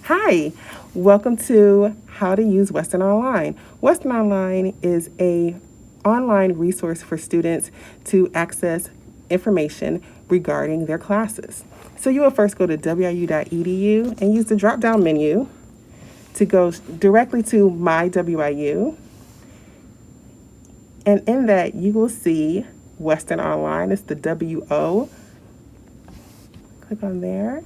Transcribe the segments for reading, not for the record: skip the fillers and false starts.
Hi, welcome to How to Use Western Online. Western Online is a online resource for students to access information regarding their classes. So you will first go to wiu.edu and use the drop-down menu to go directly to My WIU. And in that, you will see Western Online. It's the WO. Click on there.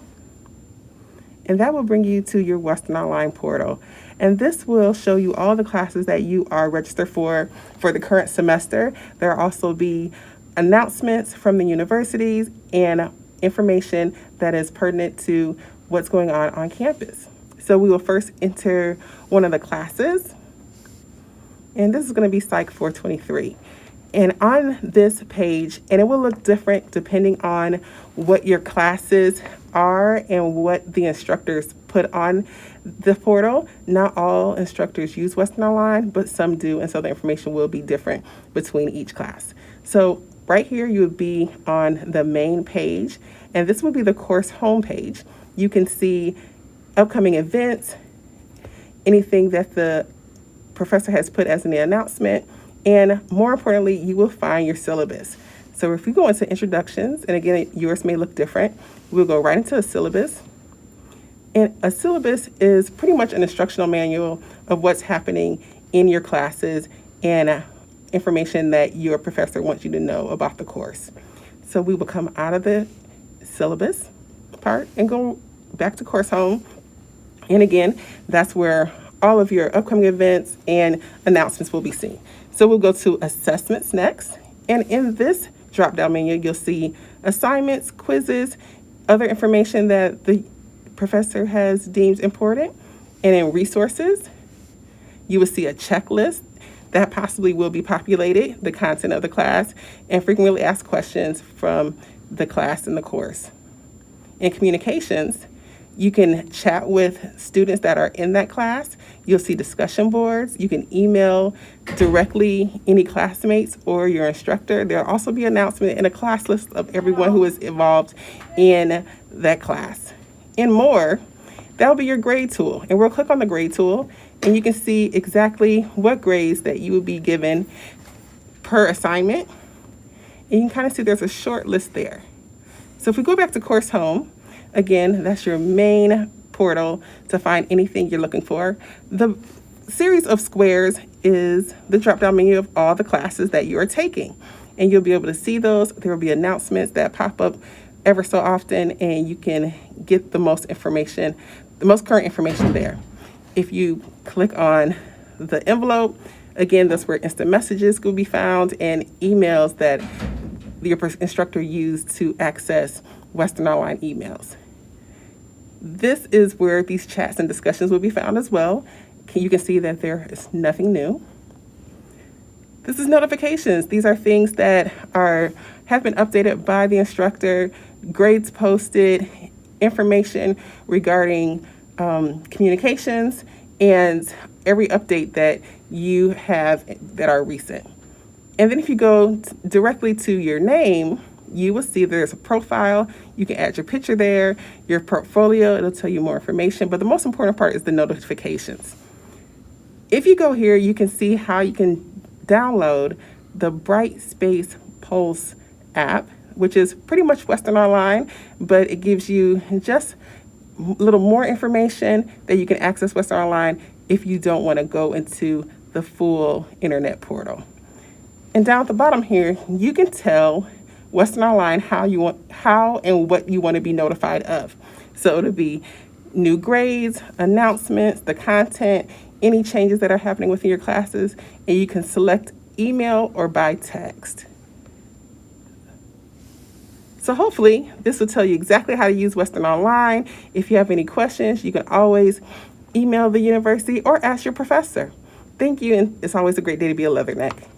And that will bring you to your Western Online portal. And this will show you all the classes that you are registered for the current semester. There will also be announcements from the universities and information that is pertinent to what's going on campus. So we will first enter one of the classes. And this is going to be Psych 423. And on this page, and it will look different depending on what your classes are and what the instructors put on the portal. Not all instructors use Western Online, but some do, and so the information will be different between each class. So right here, you would be on the main page, and this would be the course homepage. You can see upcoming events, anything that the professor has put as an announcement, and more importantly, you will find your syllabus. So if we go into introductions, and again, yours may look different, we'll go right into a syllabus. And a syllabus is pretty much an instructional manual of what's happening in your classes and information that your professor wants you to know about the course. So we will come out of the syllabus part and go back to course home. And again, that's where all of your upcoming events and announcements will be seen. So we'll go to assessments next. And in this drop-down menu, you'll see assignments, quizzes, other information that the professor has deemed important. And in resources, you will see a checklist that possibly will be populated, the content of the class, and frequently asked questions from the class and the course. In communications, you can chat with students that are in that class. You'll see discussion boards. You can email directly any classmates or your instructor. There'll also be an announcement and a class list of everyone who is involved in that class. And more, that'll be your grade tool. And we'll click on the grade tool, and you can see exactly what grades that you will be given per assignment. And you can kind of see there's a short list there. So if we go back to Course Home, again, that's your main portal to find anything you're looking for. The series of squares is the drop-down menu of all the classes that you are taking. And you'll be able to see those. There will be announcements that pop up ever so often, and you can get the most information, the most current information there. If you click on the envelope, again, that's where instant messages will be found and emails that your instructor used to access Western Online emails. This is where these chats and discussions will be found as well. You can see that there is nothing new. This is notifications. These are things that have been updated by the instructor, grades posted, information regarding communications, and every update that you have that are recent. And then if you go directly to your name, you will see there's a profile. You can add your picture there, your portfolio. It'll tell you more information. But the most important part is the notifications. If you go here, you can see how you can download the Brightspace Pulse app, which is pretty much Western Online, but it gives you just a little more information that you can access Western Online if you don't want to go into the full internet portal. And down at the bottom here, you can tell Western Online how and what you want to be notified of. So it'll be new grades, announcements, the content, any changes that are happening within your classes, and you can select email or by text. So hopefully this will tell you exactly how to use Western Online. If you have any questions, you can always email the university or ask your professor. Thank you, and it's always a great day to be a Leatherneck.